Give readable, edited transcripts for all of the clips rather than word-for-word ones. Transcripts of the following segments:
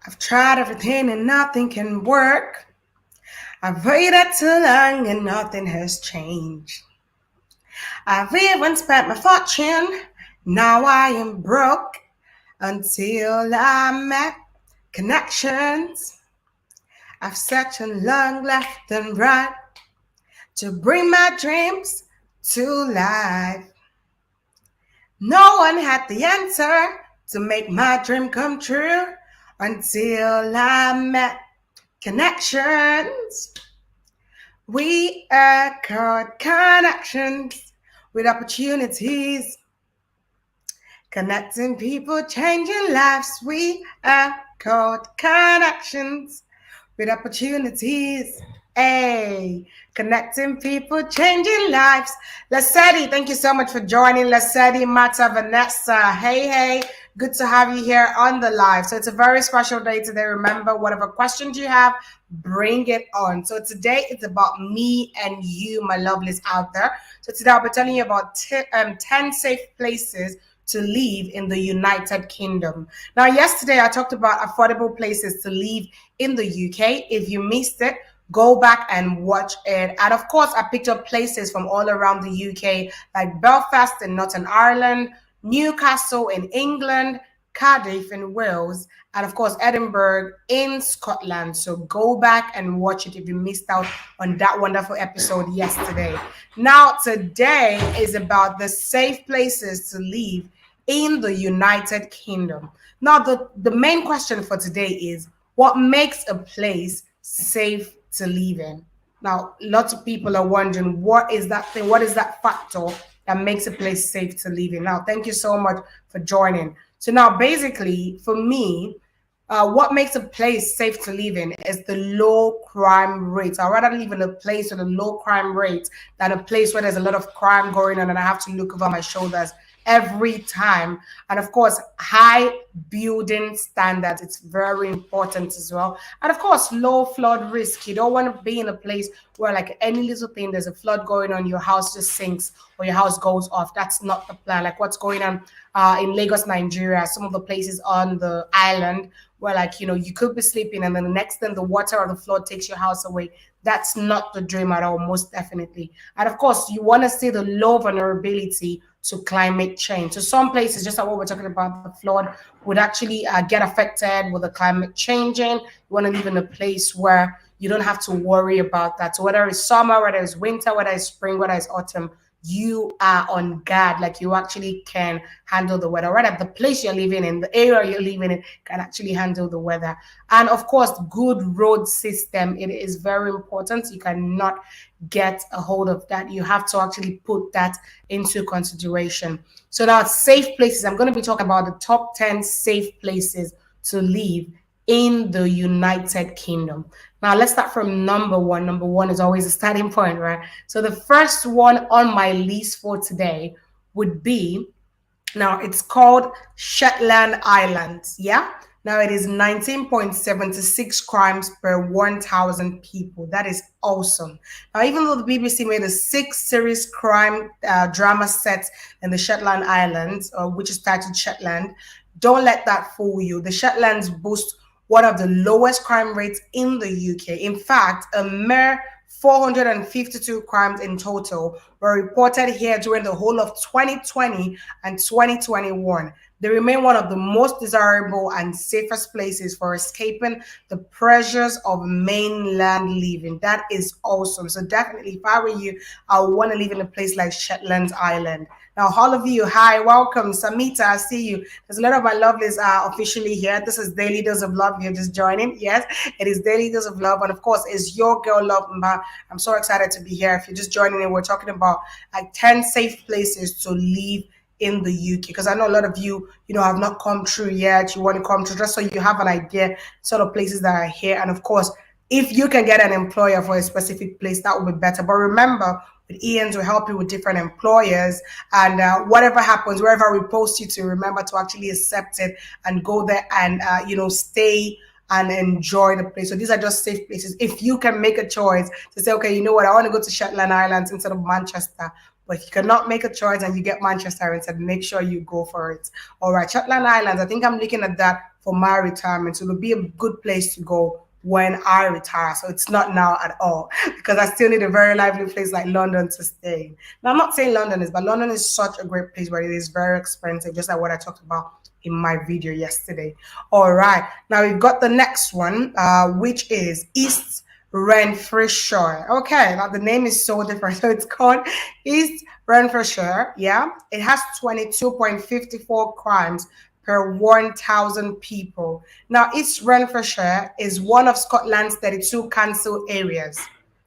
I've tried everything and nothing can work. I've waited too long and nothing has changed. I've even spent my fortune. Now I am broke until I met connections. I've searched and long left and right to bring my dreams to life. No one had the answer to make my dream come true until I met connections. We are called connections with opportunities. Connecting people, changing lives. We are called connections with opportunities. Hey, connecting people, changing lives. Lassetti, thank you so much for joining. Lassetti, Mata, Vanessa. Hey, good to have you here on the live. So it's a very special day today. Remember, whatever questions you have, bring it on. So today it's about me and you, my lovelies out there. So today I'll be telling you about 10 safe places to live in the United Kingdom. Now, yesterday I talked about affordable places to live in the UK. If you missed it, go back and watch it. And of course, I picked up places from all around the UK, like Belfast in Northern Ireland, Newcastle in England, Cardiff in Wales, and of course, Edinburgh in Scotland. So go back and watch it if you missed out on that wonderful episode yesterday. Now, today is about the safe places to live in the United Kingdom. Now, the main question for today is, what makes a place safe to live in? Now, lots of people are wondering, what is that thing? What is that factor that makes a place safe to live in? Now, thank you so much for joining. So now, basically, for me, what makes a place safe to live in is the low crime rate. I'd rather live in a place with a low crime rate than a place where there's a lot of crime going on and I have to look over my shoulders every time. And of course, high building standards, it's very important as well. And of course, low flood risk. You don't want to be in a place where like any little thing, there's a flood going on, your house just sinks or your house goes off. That's not the plan. Like what's going on in Lagos, Nigeria, some of the places on the island where like, you could be sleeping and then the next thing the water or the flood takes your house away. That's not the dream at all, most definitely. And of course, you want to see the low vulnerability to climate change. So some places, just like what we're talking about, the flood would actually get affected with the climate changing. You want to live in a place where you don't have to worry about that. So whether it's summer, whether it's winter, whether it's spring, whether it's autumn, you are on guard, like you actually can handle the weather. Right at the place you're living in, the area you're living in can actually handle the weather. And of course, good road system, it is very important. You cannot get a hold of that. You have to actually put that into consideration. So now safe places, I'm going to be talking about the top 10 safe places to live in the United Kingdom. Now, let's start from number one. Number one is always a starting point, right? So the first one on my list for today would be, now it's called Shetland Islands. Yeah. Now it is 19.76 crimes per 1,000 people. That is awesome. Now, even though the BBC made a 6-series crime drama set in the Shetland Islands, which is titled Shetland, don't let that fool you. The Shetlands boast one of the lowest crime rates in the UK. In fact, a mere 452 crimes in total were reported here during the whole of 2020 and 2021. They remain one of the most desirable and safest places for escaping the pressures of mainland living. That is awesome. So definitely, if I were you, I would want to live in a place like Shetland Island. Now, all of you, hi, welcome. Samita, I see you. There's a lot of my lovelies are officially here. This is Daily Dose of Love. You're just joining. Yes, it is Daily Dose of Love. And of course, it's your girl, Love Mba. I'm so excited to be here. If you're just joining in, we're talking about like 10 safe places to live in the UK, because I know a lot of you, have not come true yet. You want to come true just so you have an idea, sort of places that are here. And of course, if you can get an employer for a specific place, that would be better. But remember, with Ian's will help you with different employers, and whatever happens, wherever we post you to, remember to actually accept it and go there and stay and enjoy the place. So these are just safe places. If you can make a choice to say, okay, you know what, I want to go to Shetland Islands instead of Manchester, But if you cannot make a choice and you get Manchester instead, make sure you go for it. All right, Shetland Islands, I think I'm looking at that for my retirement. So it'll be a good place to go when I retire. So it's not now at all because I still need a very lively place like London to stay in. Now, I'm not saying London is, but London is such a great place, but it is very expensive, just like what I talked about in my video yesterday. All right, now we've got the next one, which is East Renfrewshire. Okay, now the name is so different. So it's called East Renfrewshire. Yeah, it has 22.54 crimes per 1,000 people. Now, East Renfrewshire is one of Scotland's 32 council areas.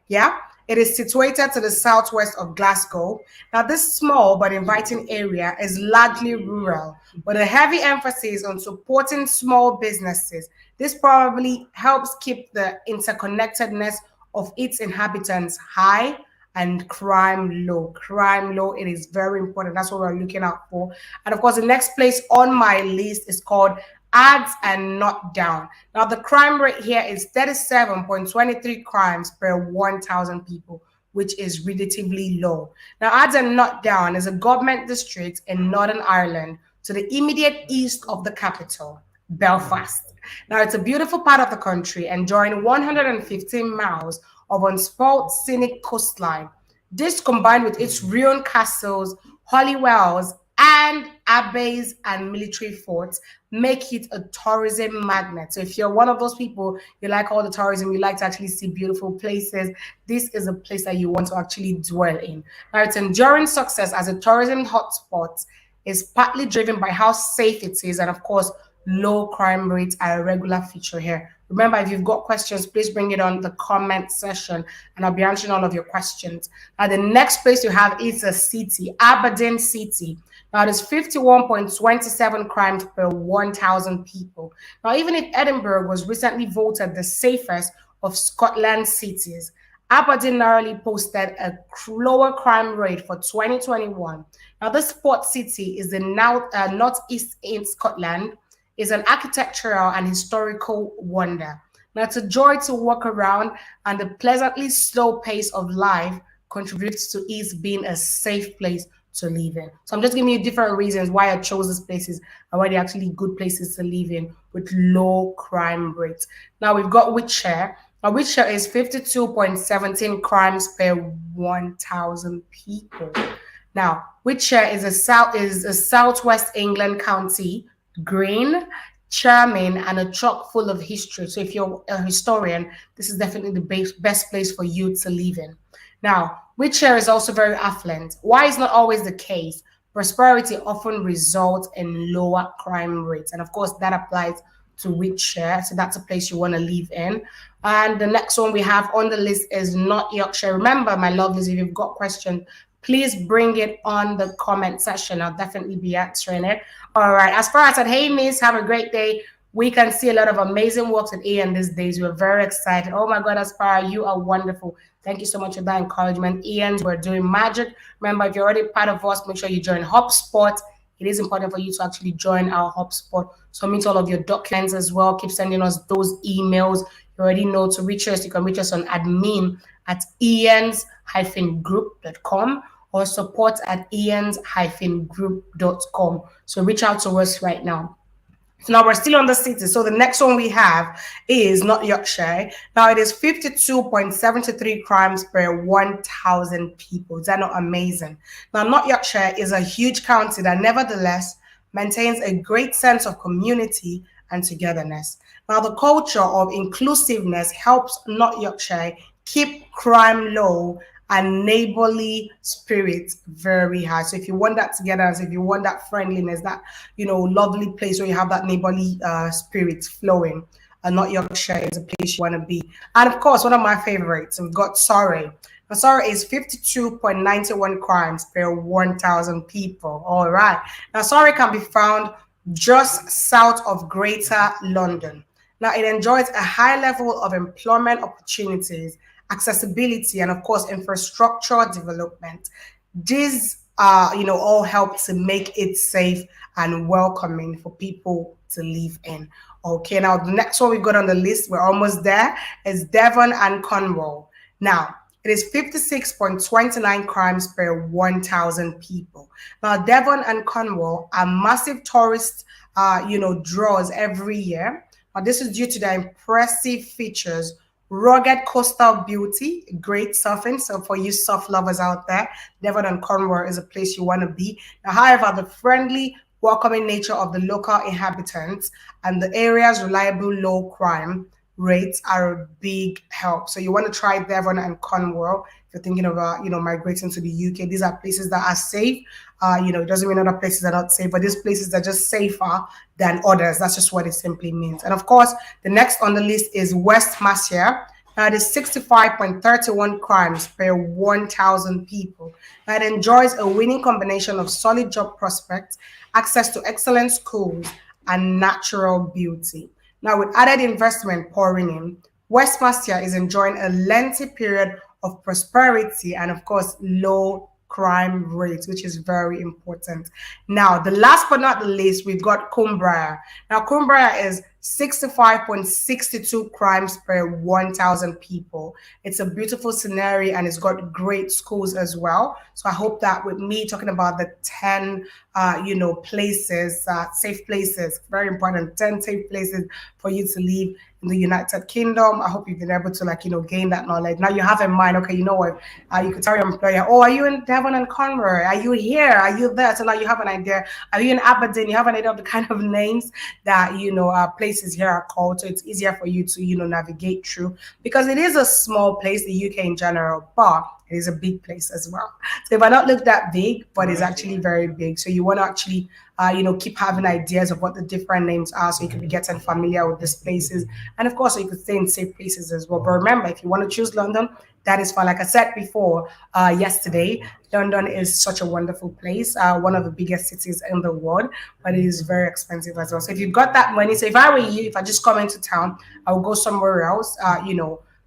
Yeah, it is situated to the southwest of Glasgow. Now, this small but inviting area is largely rural, with a heavy emphasis on supporting small businesses. This probably helps keep the interconnectedness of its inhabitants high and crime low. Crime low, it is very important. That's what we're looking out for. And of course, the next place on my list is called Adds and Not Down. Now, the crime rate here is 37.23 crimes per 1,000 people, which is relatively low. Now, Adds and Not Down is a government district in Northern Ireland to the immediate east of the capital, Belfast. Now, it's a beautiful part of the country, enjoying 115 miles of unspoiled scenic coastline. This, combined with its ruined castles, Hollywells, and abbeys and military forts, make it a tourism magnet. So if you're one of those people, you like all the tourism, you like to actually see beautiful places, this is a place that you want to actually dwell in. Now, its enduring success as a tourism hotspot is partly driven by how safe it is, and of course, low crime rates are a regular feature here. Remember, if you've got questions, please bring it on the comment section and I'll be answering all of your questions. Now, the next place you have is a city, Aberdeen City. Now, there's 51.27 crimes per 1,000 people. Now, even if Edinburgh was recently voted the safest of Scotland's cities, Aberdeen narrowly posted a lower crime rate for 2021. Now, this port city is in northeast in Scotland, is an architectural and historical wonder. Now, it's a joy to walk around, and the pleasantly slow pace of life contributes to its being a safe place to live in. So I'm just giving you different reasons why I chose these places and why they're actually good places to live in with low crime rates. Now, we've got Wiltshire. Now, Wiltshire is 52.17 crimes per 1,000 people. Now, Wiltshire is a southwest England county, green, charming, and a chock full of history. So if you're a historian, this is definitely the best place for you to live in. Now, Wiltshire is also very affluent. Why is not always the case? Prosperity often results in lower crime rates. And of course, that applies to Wiltshire. So that's a place you want to live in. And the next one we have on the list is North Yorkshire. Remember, my lovelies, if you've got questions, please bring it on the comment section. I'll definitely be answering it. All right. As far as that, hey, miss, have a great day. We can see a lot of amazing works at Ian these days. We're very excited. Oh my God, Aspara, you are wonderful. Thank you so much for that encouragement. Ian's, we're doing magic. Remember, if you're already part of us, make sure you join HubSpot. It is important for you to actually join our HubSpot. Submit all of your documents as well. Keep sending us those emails. You already know to reach us. You can reach us on admin@ians-group.com or support@ians-group.com. So reach out to us right now. So now we're still on the city. So the next one we have is North Yorkshire. Now it is 52.73 crimes per 1,000 people. Is that not amazing? Now, North Yorkshire is a huge county that nevertheless maintains a great sense of community and togetherness. Now, the culture of inclusiveness helps North Yorkshire keep crime low and neighborly spirit very high. So if you want that togetherness, if you want that friendliness, that, lovely place where you have that neighborly spirit flowing, North Yorkshire is a place you want to be. And of course, one of my favorites, we've got Surrey. Now, Surrey is 52.91 crimes per 1,000 people. All right. Now, Surrey can be found just south of Greater London. Now, it enjoys a high level of employment opportunities, accessibility, and of course, infrastructure development. These all help to make it safe and welcoming for people to live in. Okay, now the next one we got on the list, we're almost there, is Devon and Cornwall. Now, It is 56.29 crimes per 1,000 people. Now, Devon and Cornwall are massive tourist, draws every year. Now, this is due to their impressive features, rugged coastal beauty, great surfing. So for you surf lovers out there, Devon and Cornwall is a place you want to be. Now, however, the friendly, welcoming nature of the local inhabitants and the area's reliable low crime rates are a big help. So you want to try Devon and Cornwall if you're thinking about, migrating to the UK. These are places that are safe. It doesn't mean other places are not safe, but these places are just safer than others. That's just what it simply means. And of course, the next on the list is West Mercia. Now, it is 65.31 crimes per 1,000 people. Now, it enjoys a winning combination of solid job prospects, access to excellent schools, and natural beauty. Now, with added investment pouring in, West Mercia is enjoying a lengthy period of prosperity and, of course, low crime rates, which is very important. Now, the last but not the least, we've got Cumbria. Now, Cumbria is 65.62 crimes per 1,000 people. It's a beautiful scenery and it's got great schools as well. So I hope that with me talking about the 10, places, safe places, very important, 10 safe places for you to live in the United Kingdom. I hope you've been able to gain that knowledge. Now you have in mind, okay, you know what, you could tell your employer, oh, are you in Devon and Conroy? Are you here? Are you there? So now you have an idea. Are you in Aberdeen? You have an idea of the kind of names that, places here are called. So it's easier for you to, navigate through because it is a small place, the UK in general, but it is a big place as well. So it might not look that big, but it's actually very big. So you want to actually, keep having ideas of what the different names are so you can be getting familiar with these places. And of course, so you could stay in safe places as well. But remember, if you want to choose London, that is fine. Like I said before, yesterday, London is such a wonderful place, one of the biggest cities in the world, but it is very expensive as well. So if you've got that money, so if I were you, if I just come into town, I would go somewhere else,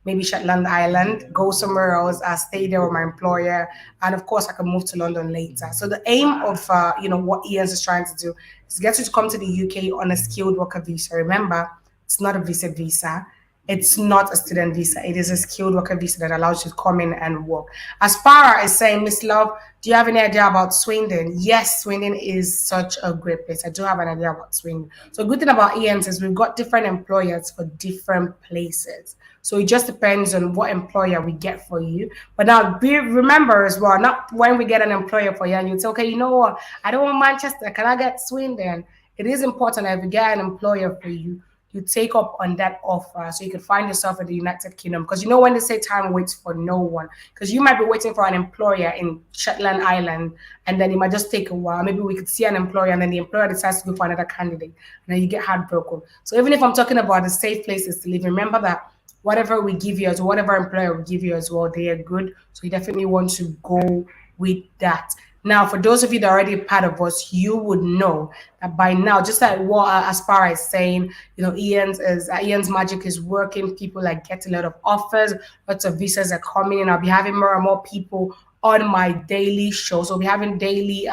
maybe Shetland Island, go somewhere else, stay there with my employer, and of course I can move to London later. So the aim of what Ian's is trying to do is get you to come to the UK on a skilled worker visa. Remember, it's not a visa. It's not a student visa. It is a skilled worker visa that allows you to come in and work. As far as saying, Miss Love, do you have any idea about Swindon? Yes, Swindon is such a great place. I do have an idea about Swindon. So good thing about Ian's is we've got different employers for different places. So it just depends on what employer we get for you. But now remember as well, not when we get an employer for you and you say, okay, you know what? I don't want Manchester. Can I get Swindon? It is important that if we get an employer for you, you take up on that offer so you can find yourself in the United Kingdom. Because when they say time waits for no one, because you might be waiting for an employer in Shetland Island and then it might just take a while. Maybe we could see an employer and then the employer decides to go for another candidate and then you get heartbroken. So even if I'm talking about the safe places to live, remember that whatever we give you as whatever employer we give you as well, they are good. So you definitely want to go with that. Now, for those of you that are already part of us, you would know that by now, just like what as far as saying, Ian's magic is working. People are getting a lot of offers, lots of visas are coming in. I'll be having more and more people on my daily show. So we'll be having daily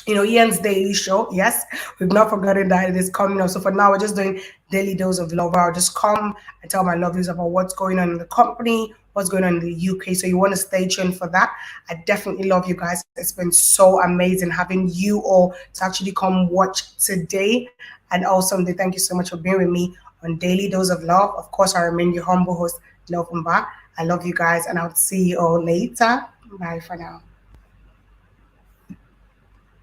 Ian's daily show. Yes, we've not forgotten that it is coming up. So for now, we're just doing daily dose of love. I'll just come and tell my lovelies about what's going on in the company, what's going on in the UK. So you want to stay tuned for that. I definitely love you guys. It's been so amazing having you all to actually come watch today. And also, thank you so much for being with me on Daily Dose of Love. Of course, I remain your humble host, Love Mba. I love you guys, and I'll see you all later. Bye for now.